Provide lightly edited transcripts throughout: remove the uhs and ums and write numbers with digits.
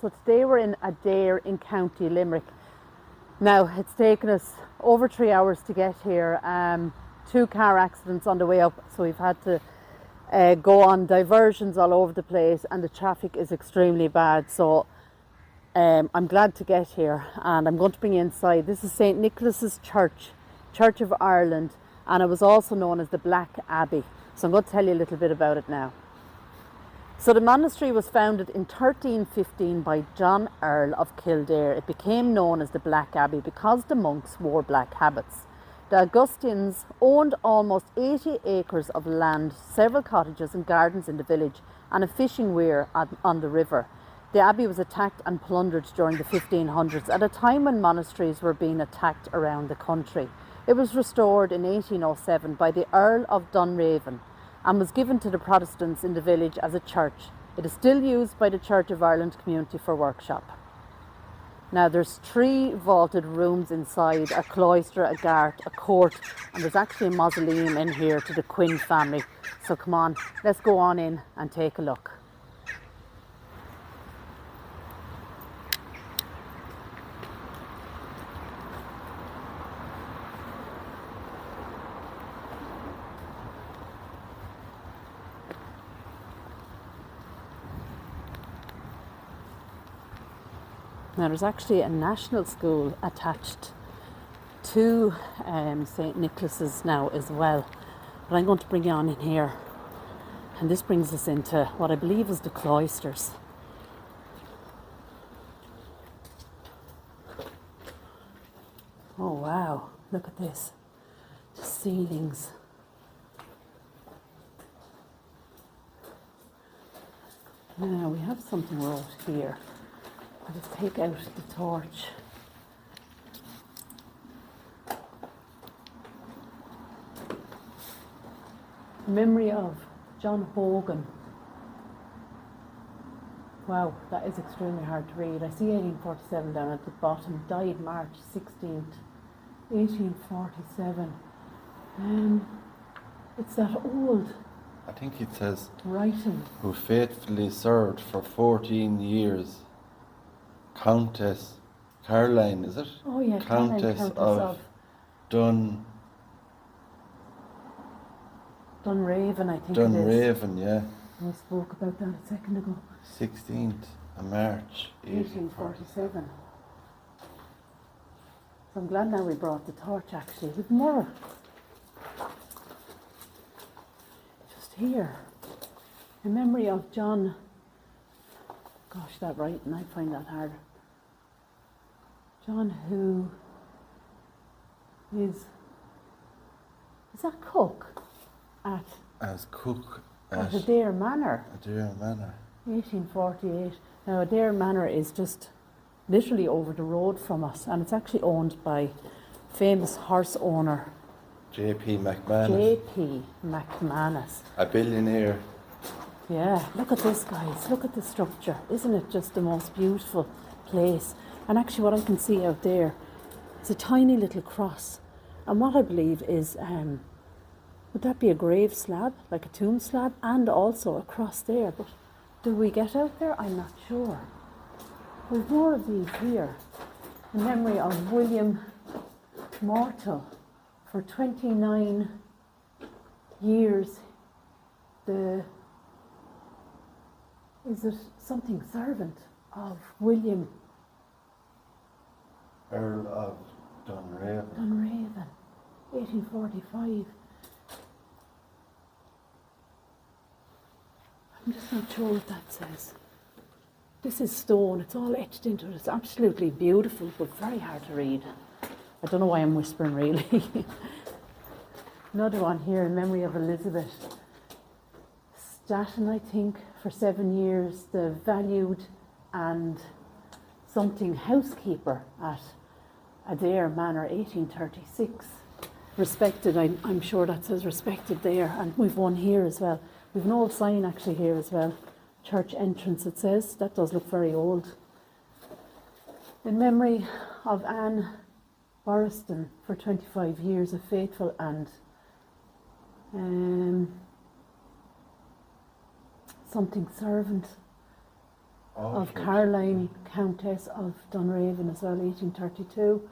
So today we're in Adair in County Limerick. Now it's taken us over 3 hours to get here. 2 car accidents on the way up, so we've had to go on diversions all over the place, and the traffic is extremely bad. So I'm glad to get here, and I'm going to bring you inside. This is St. Nicholas's Church, Church of Ireland, and it was also known as the Black Abbey. So I'm going to tell you a little bit about it now. So the monastery was founded in 1315 by John Earl of Kildare. It became known as the Black Abbey because the monks wore black habits. The Augustinians owned almost 80 acres of land, several cottages and gardens in the village, and a fishing weir on the river. The abbey was attacked and plundered during the 1500s, at a time when monasteries were being attacked around the country. It was restored in 1807 by the Earl of Dunraven and was given to the Protestants in the village as a church. It is still used by the Church of Ireland community for workshop. Now there's 3 vaulted rooms inside, a cloister, a garth, a court, and there's actually a mausoleum in here to the Quinn family. So come on, let's go on in and take a look. Now there's actually a national school attached to St. Nicholas's now as well. But I'm going to bring you on in here. And this brings us into what I believe is the cloisters. Oh wow, look at this. The ceilings. Now we have something wrote here. I'll just take out the torch. Memory of John Hogan. Wow, that is extremely hard to read. I see 1847 down at the bottom. Died March 16th, 1847. It's that old. I think it says, writing. Who faithfully served for 14 years. Countess Caroline, is it? Oh yeah, Countess of Dunraven, I think it is. Dunraven, yeah. We spoke about that a second ago. 16th of March, 1847. So I'm glad now we brought the torch actually. With more. Just here. In memory of John. Gosh, that writing, I find that hard. John who is that cook at? As cook at Adair Manor. Adair Manor. 1848. Now Adair Manor is just literally over the road from us, and it's actually owned by famous horse owner J.P. McManus. J.P. McManus. A billionaire. Yeah, look at this, guys. Look at the structure. Isn't it just the most beautiful place? And actually what I can see out there is a tiny little cross. And what I believe is, would that be a grave slab, like a tomb slab, and also a cross there? But do we get out there? I'm not sure. There's more of these here. In memory of William Mortal. For 29 years, is it something servant of William Earl of Dunraven. Dunraven, 1845. I'm just not sure what that says. This is stone, it's all etched into it. It's absolutely beautiful, but very hard to read. I don't know why I'm whispering really. Another one here in memory of Elizabeth Staton, I think, for 7 years, the valued and something housekeeper at Adair Manor, 1836. Respected, I'm sure that says respected there. And we've one here as well. We've an old sign actually here as well. Church entrance, it says. That does look very old. In memory of Anne Boriston for 25 years, a faithful and something servant of Caroline, Countess of Dunraven as well, 1832.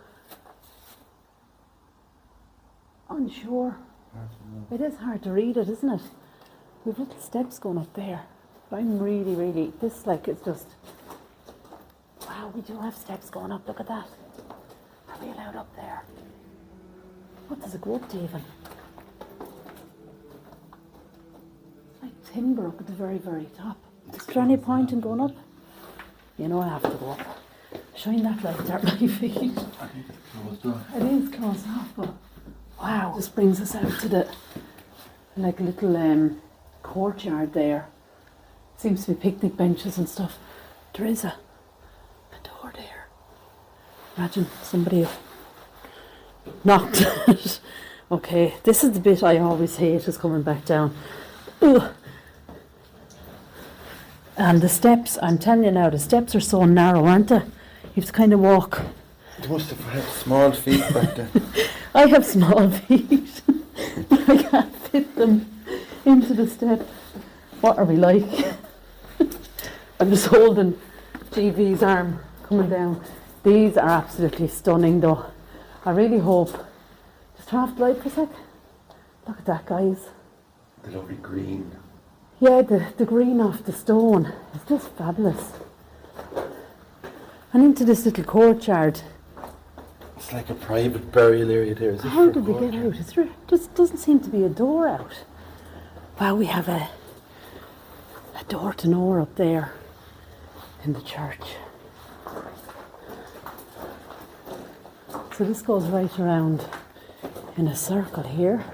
Unsure. It is hard to read it, isn't it? We've little steps going up there. But I'm really, this like it's just, wow, we do have steps going up, look at that. Are we allowed up there? What does it go up to even? It's like timber up at the very, very top. Is there any point in going up? You know I have to go up. Shine that light at my feet. I think it's closed off. It is closed off, but wow, this brings us out to the like a little courtyard there. Seems to be picnic benches and stuff. There is a door there. Imagine somebody knocked it. Okay, this is the bit I always hate, is coming back down. Ugh. And the steps, I'm telling you now, the steps are so narrow, aren't they? You have to kind of walk. You must have had small feet back then. I have small feet. I can't fit them into the step. What are we like? I'm just holding GV's arm coming down. These are absolutely stunning though. I really hope. Just turn off the light for a sec. Look at that, guys. The lovely green. Yeah, the green off the stone is just fabulous. And into this little courtyard. It's like a private burial area there. Is it? How did we get out? There just doesn't seem to be a door out. Wow, we have a door to nowhere up there in the church. So this goes right around in a circle here.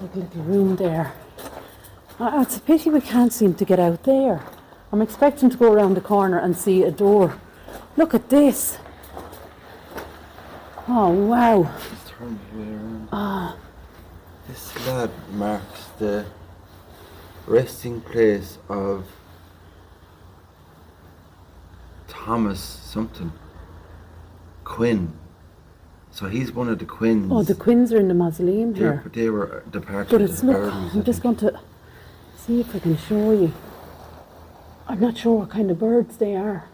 Like a little room there. It's a pity we can't seem to get out there. I'm expecting to go around the corner and see a door. Look at this. Oh wow. Just turn the way around. This slab marks the resting place of Thomas something. Quinn. So he's one of the Quinns. Oh, the Quinns are in the mausoleum here. They were departed. But it's look, I'm just going to see if I can show you. I'm not sure what kind of birds they are.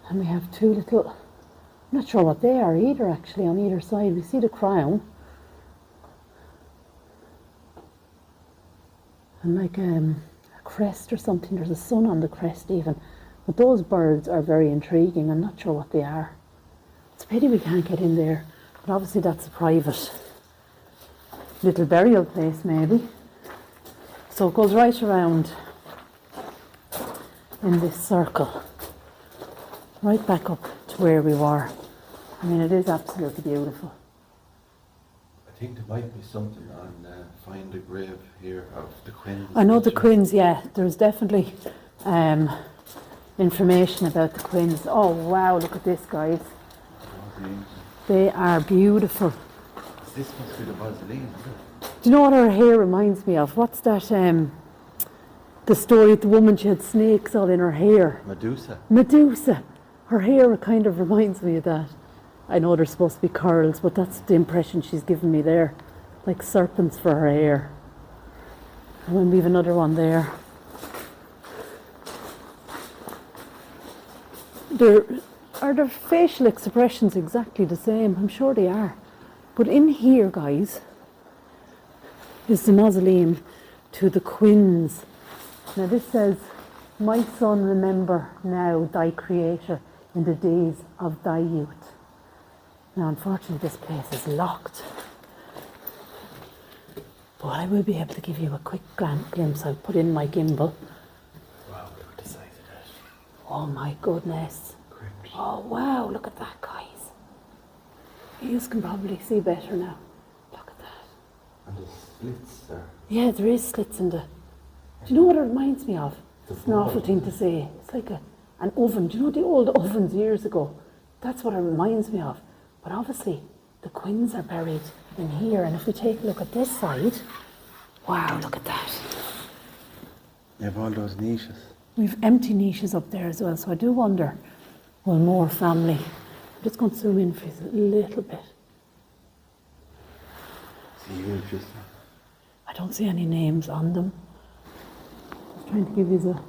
And we have two little, I'm not sure what they are either actually on either side. We see the crown. And like a crest or something, there's a sun on the crest even. But those birds are very intriguing. I'm not sure what they are. It's a pity we can't get in there. But obviously that's a private little burial place maybe. So it goes right around in this circle. Right back up to where we were. I mean, it is absolutely beautiful. I think there might be something on Find a Grave here of the Quinns. I know the Quinns, yeah. There's definitely information about the Quinns. Oh wow, look at this, guys. They are beautiful. This must be the mausoleum, isn't it? Do you know what her hair reminds me of? What's that, the story of the woman, she had snakes all in her hair. Medusa. Medusa. Her hair kind of reminds me of that. I know they're supposed to be curls, but that's the impression she's given me there. Like serpents for her hair. And then we have another one there. Are their facial expressions exactly the same? I'm sure they are. But in here, guys, is the mausoleum to the Quinns. Now this says, "My son, remember now thy Creator in the days of thy youth." Now unfortunately this place is locked. But I will be able to give you a quick glimpse. I'll put in my gimbal. Wow, look at the size of that. Oh my goodness. Crypt. Oh wow, look at that, guys. You can probably see better now. Look at that. And the slits there. Yeah, there is slits in the... Do you know what it reminds me of? The It's an awful thing to say. It's like an oven. Do you know the old ovens years ago? That's what it reminds me of. But obviously, the Quinns are buried in here. And if we take a look at this side, wow, look at that. You have all those niches. We've empty niches up there as well. So I do wonder, will more family... I'm just going to zoom in for you a little bit. See, you just... I don't see any names on them. Just trying to give you a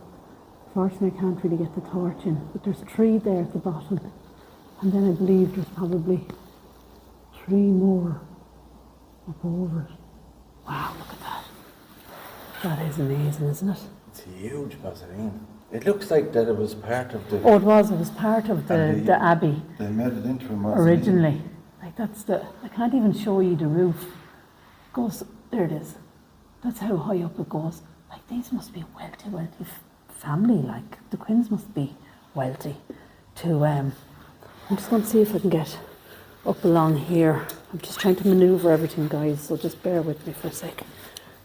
Fortunately, I can't really get the torch in, but there's 3 there at the bottom, and then I believe there's probably 3 more up over it. Wow, look at that. That is amazing, isn't it? It's a huge mausoleum. It looks like that it was part of the... Oh, it was part of the abbey. They made it into a mausoleum. Originally. Like that's I can't even show you the roof. It goes, there it is. That's how high up it goes. Like these must be wealthy family, like the Quinns must be wealthy to, I'm just going to see if I can get up along here. I'm just trying to manoeuvre everything, guys, so just bear with me for a sec.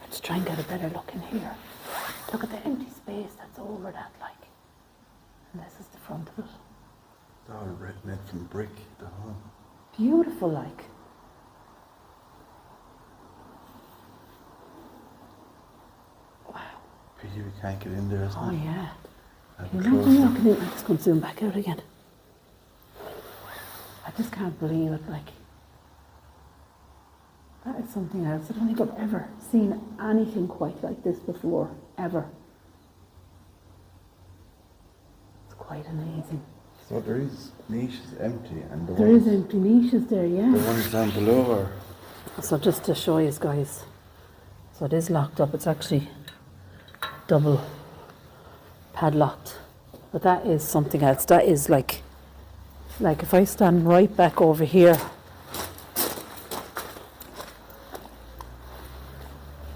Let's try and get a better look in here. Look at the empty space that's over that, like. And this is the front of it. It's all made from brick, the whole. Beautiful, like. Wow. Pity we can't get in there, isn't Oh, it? yeah. Have Can a you close imagine look. walking in? I'm just going to zoom back out again. I just can't believe it, like. That is something else. I don't think I've ever seen anything quite like this before, ever. It's quite amazing. So there is niches empty, and the There ones, is empty niches there, yeah. the ones down below are... So just to show you guys, so it is locked up. It's actually double padlocked, but that is something else. That is like if I stand right back over here,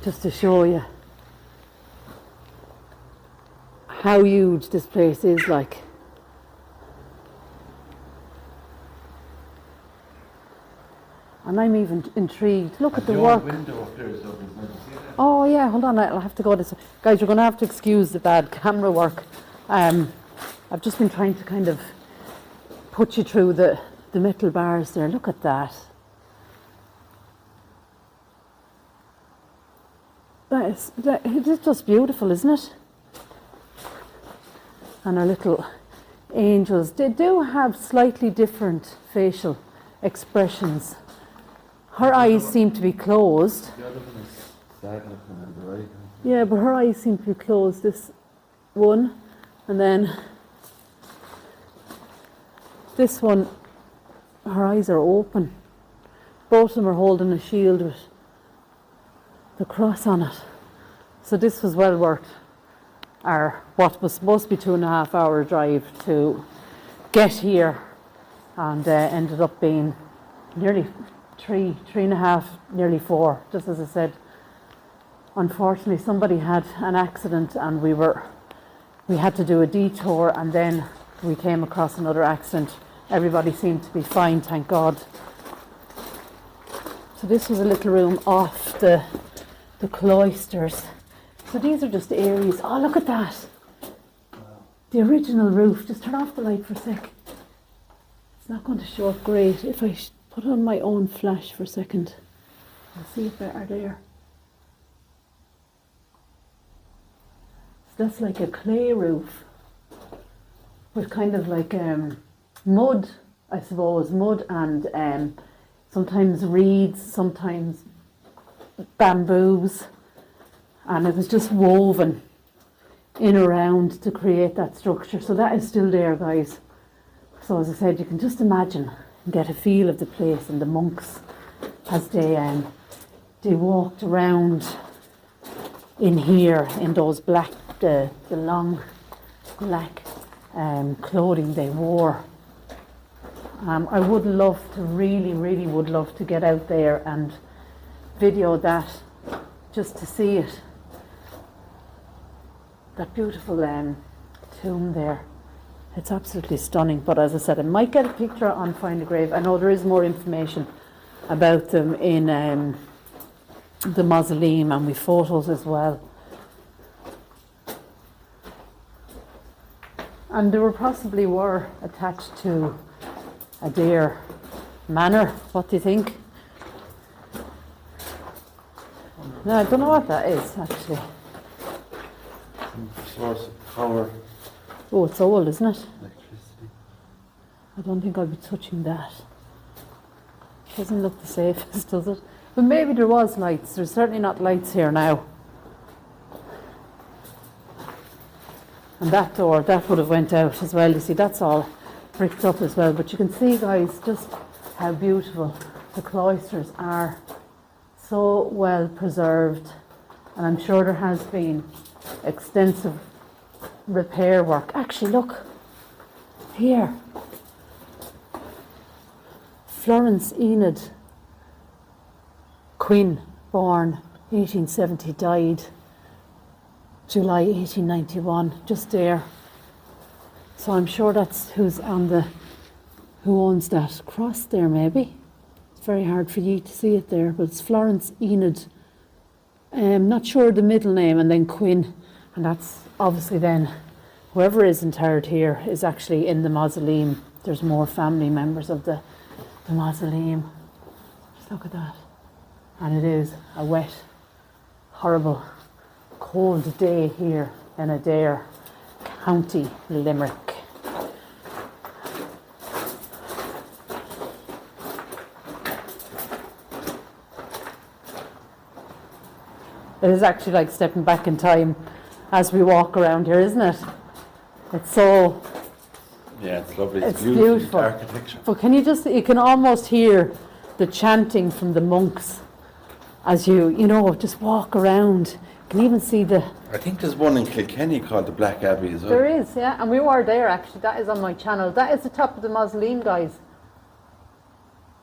just to show you how huge this place is, like. And I'm even intrigued. Look at the work. window up there is open. Can you see that? Oh yeah, hold on, I'll have to go this way. Guys, you're going to have to excuse the bad camera work. I've just been trying to kind of put you through the metal bars there. Look at that. It is just beautiful, isn't it? And our little angels, they do have slightly different facial expressions. Her eyes seem to be closed. The other one is sad looking on the right. Yeah, but her eyes seem to be closed, this one, and then this one, her eyes are open. Both of them are holding a shield with the cross on it. So this was well worth what was supposed to be 2.5 hour drive to get here, and ended up being nearly 3.5, nearly 4, just as I said. Unfortunately, somebody had an accident and we had to do a detour, and then we came across another accident. Everybody seemed to be fine, thank God. So this was a little room off the cloisters. So these are just areas. Oh, look at that. The original roof. Just turn off the light for a sec. It's not going to show up great. If I put on my own flash for a second, I'll see it better there. So that's like a clay roof with kind of like mud, I suppose, mud and sometimes reeds, sometimes bamboos, and it was just woven in around to create that structure. So that is still there, guys. So as I said, you can just imagine and get a feel of the place, and the monks as they walked around in here in those black, the long black clothing they wore. I would love to, really would love to get out there and video that, just to see it. That beautiful tomb there. It's absolutely stunning. But as I said, I might get a picture on Find a Grave. I know there is more information about them in the mausoleum, and with photos as well. And they possibly were attached to a deer manor. What do you think? No, I don't know what that is, actually. Source of power. Oh, it's old, isn't it? Electricity. I don't think I'll be touching that. Doesn't look the safest, does it? But maybe there was lights. There's certainly not lights here now. And that door, that would have went out as well. You see, that's all bricked up as well. But you can see, guys, just how beautiful the cloisters are. So well preserved. And I'm sure there has been extensive repair work. Actually, look, here. Florence Enid Quinn, born 1870, died July 1891, just there. So I'm sure that's who owns that cross there, maybe. It's very hard for you to see it there, but it's Florence Enid. Not sure the middle name, and then Quinn. And that's obviously then, whoever is interred here is actually in the mausoleum. There's more family members of the mausoleum. Just look at that. And it is a wet, horrible, cold day here in Adair, County Limerick. It is actually like stepping back in time as we walk around here, isn't it? It's so... Yeah, it's lovely. It's beautiful architecture. But you can almost hear the chanting from the monks as you just walk around. You can even see I think there's one in Kilkenny called the Black Abbey as well. There is, yeah, and we were there actually. That is on my channel. That is the top of the mausoleum, guys.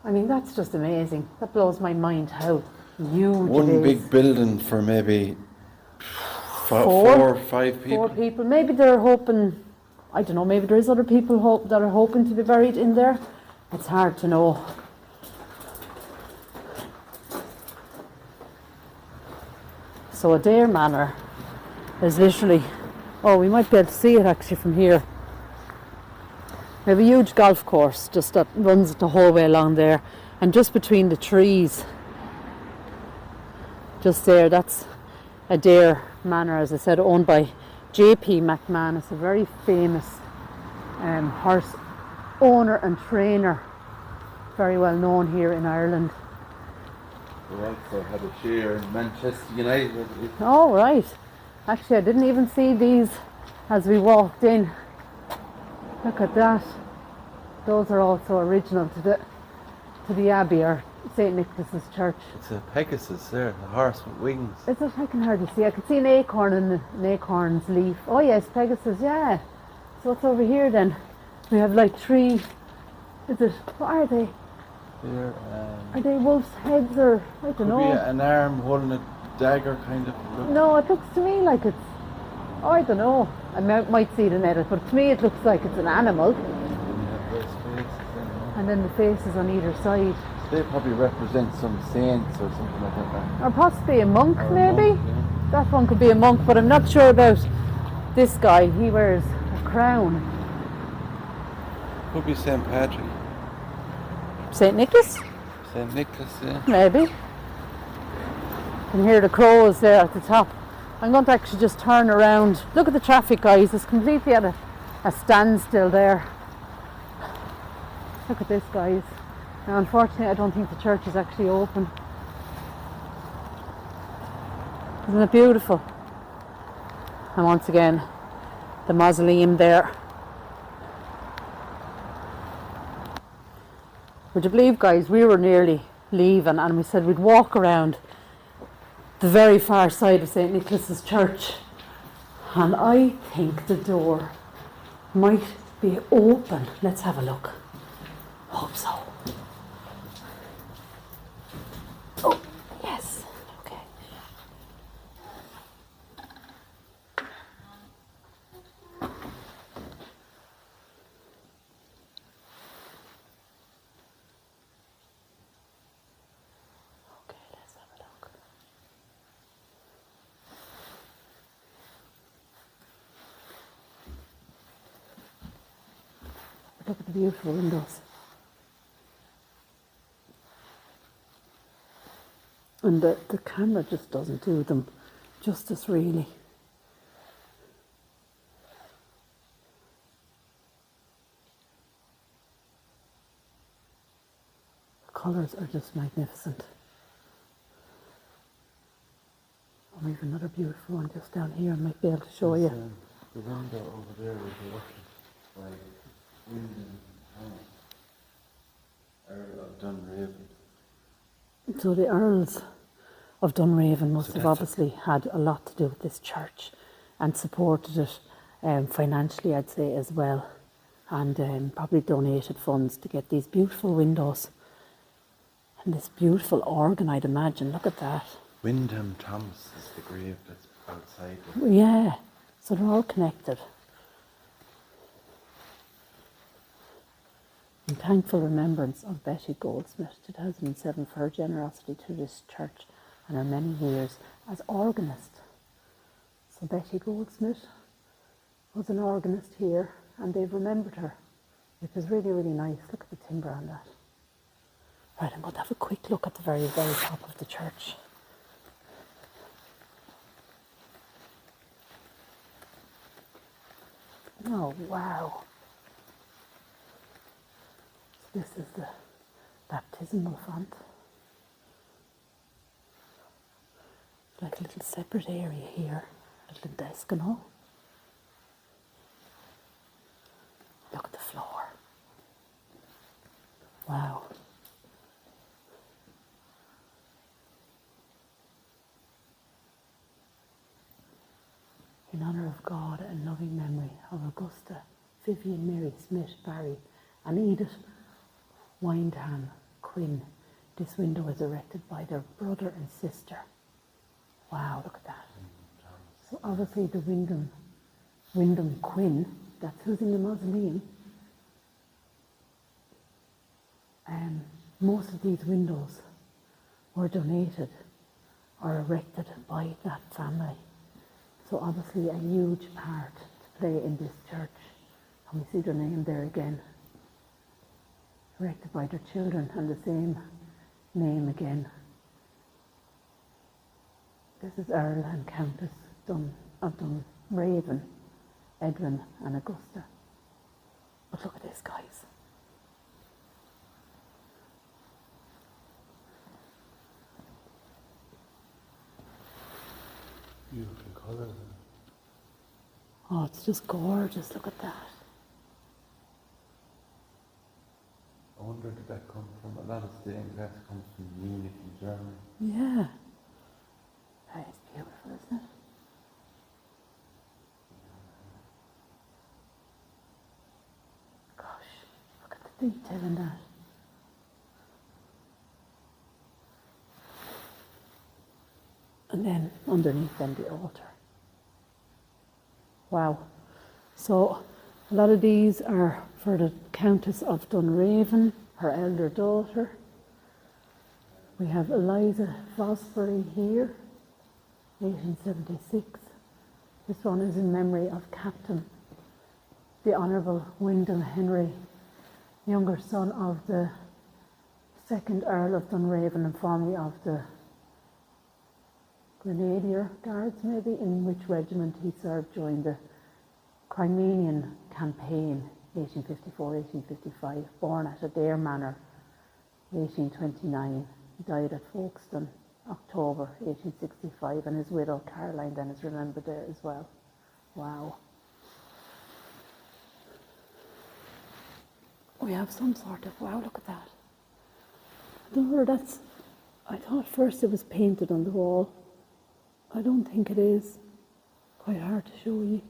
I mean, that's just amazing. That blows my mind how huge One it is. big building for maybe four or five people. 4 people. Maybe they're hoping, I don't know, maybe there is other people that are hoping to be buried in there. It's hard to know. So Adair Manor is literally, we might be able to see it actually from here. We have a huge golf course just that runs the whole way along there, and just between the trees, just there, that's Adair Manor, as I said, owned by J.P. McManus, a very famous horse owner and trainer, very well known here in Ireland. We also had a share in Manchester United. Oh, right. Actually, I didn't even see these as we walked in. Look at that. Those are also original to the Abbey, or St. Nicholas's Church. It's a Pegasus there, a horse with wings. Is it? I can hardly see. I can see an acorn in an acorn's leaf. Oh yes, Pegasus, yeah. So what's over here then? We have like 3, what are they? Here, Are they wolf's heads, or I don't know? Could be an arm holding a dagger kind of look. No, it looks to me like it's, I don't know. I might see it in edit, but to me it looks like it's an animal. And then the faces on either side. They probably represent some saints or something like that. Or possibly a monk, Or a maybe. monk, yeah. That one could be a monk, but I'm not sure about this guy. He wears a crown. Could be St. Patrick. St. Nicholas? St. Nicholas, yeah. Maybe. You can hear the crows there at the top. I'm going to actually just turn around. Look at the traffic, guys. It's completely at a standstill there. Look at this, guys. Now, unfortunately, I don't think the church is actually open. Isn't it beautiful? And once again, the mausoleum there. Would you believe, guys, we were nearly leaving and we said we'd walk around the very far side of St. Nicholas's Church, and I think the door might be open. Let's have a look. Hope so. Oh, yes. Okay. Okay, let's have a look. Look at the beautiful windows. And the camera just doesn't do them justice, really. The colours are just magnificent. And we have another beautiful one just down here. I might be able to show you. The window over there was working by Wyndham Earl of Dunraven. So the Earls of Dunraven must So have that's obviously had a lot to do with this church and supported it financially, I'd say, as well. And probably donated funds to get these beautiful windows and this beautiful organ, I'd imagine. Look at that. Wyndham Thomas is the grave that's outside it. Yeah, so they're all connected. In thankful remembrance of Betty Goldsmith, 2007, for her generosity to this church and her many years as organist. So Betty Goldsmith was an organist here, and they've remembered her, which is really, really nice. Look at the timber on that. Right, I'm going to have a quick look at the very, very top of the church. Oh, wow. So this is the baptismal font. Like a little separate area here, a little desk and all. Look at the floor. Wow. In honour of God and loving memory of Augusta, Vivian Mary Smith Barry and Edith Windham Quinn, this window was erected by their brother and sister. Wow, look at that. So obviously the Wyndham Quinn, that's who's in the mausoleum. Most of these windows were donated or erected by that family. So obviously a huge part to play in this church. And we see their name there again. Erected by their children, and the same name again. This is Earl and Countess of Dunraven, Edwin and Augusta. But look at this, guys. Beautiful colours. Oh, it's just gorgeous. Look at that. I wonder did that come from, a lot of stained glass comes from Munich in Germany. Yeah. That is beautiful, isn't it? Gosh, look at the detail in that. And then underneath them the altar. Wow. So a lot of these are for the Countess of Dunraven, her elder daughter. We have Eliza Fosbury here, 1876. This one is in memory of Captain, the Honourable Wyndham Henry, younger son of the 2nd Earl of Dunraven and formerly of the Grenadier Guards, maybe, in which regiment he served during the Crimean campaign, 1854-1855, born at Adair Manor, 1829. He died at Folkestone, October 1865, and his widow Caroline then is remembered there as well. Wow. We have some sort of, wow, look at that. I don't know, I thought first it was painted on the wall. I don't think it is. Quite hard to show you.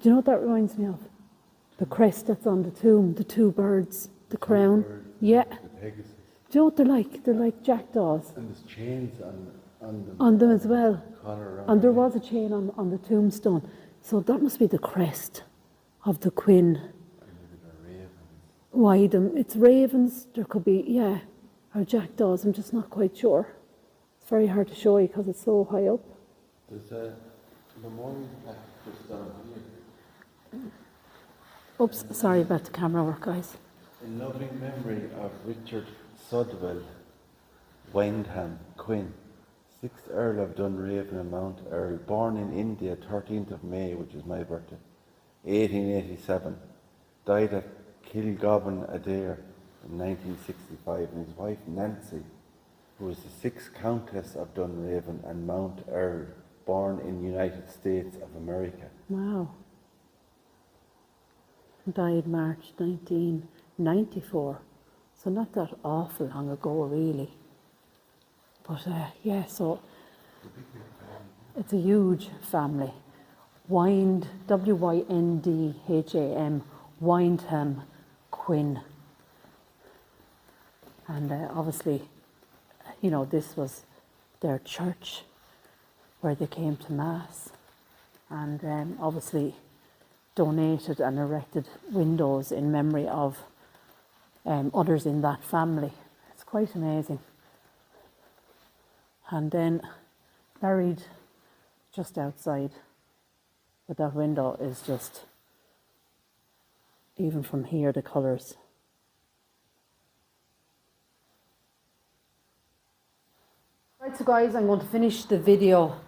Do you know what that reminds me of? The crest that's on the tomb, the two birds, the crown. Yeah. The Pegasus. Do you know what they're like? They're like jackdaws. And there's chains on them. On them as well. Collar And there was a chain on the tombstone. So that must be the crest of the Quinn. And maybe they're ravens. Why them? It's ravens. There could be, yeah, or jackdaws. I'm just not quite sure. It's very hard to show you because it's so high up. There's a memorial plaque just down here. Oops, sorry about the camera work, guys. In loving memory of Richard Sudwell Wyndham Quinn, 6th Earl of Dunraven and Mount Earl, born in India 13th of May, which is my birthday, 1887, died at Kilgobbin, Adair in 1965, and his wife Nancy, who was the 6th Countess of Dunraven and Mount Earl, born in United States of America. Wow. Died March 1994. So not that awful long ago, really. But yeah, so it's a huge family. Wynd, Wyndham, Wyndham Quinn. And obviously, you know, this was their church where they came to Mass. And obviously donated and erected windows in memory of others in that family. It's quite amazing. And then buried just outside. But that window is just, even from here, the colours. Right, so guys, I'm going to finish the video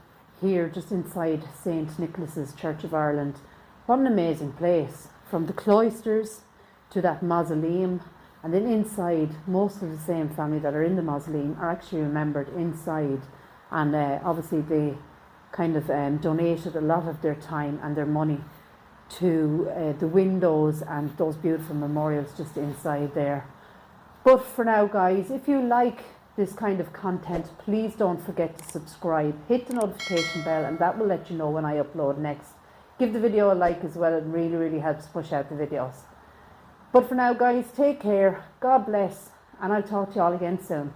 here just inside St. Nicholas's Church of Ireland. What an amazing place. From the cloisters to that mausoleum, and then inside, most of the same family that are in the mausoleum are actually remembered inside. And obviously they kind of donated a lot of their time and their money to the windows and those beautiful memorials just inside there. But for now, guys, if you like this kind of content, please don't forget to subscribe, hit the notification bell, and that will let you know when I upload next. Give the video a like as well, it really helps push out the videos. But for now, guys, take care, God bless, and I'll talk to you all again soon.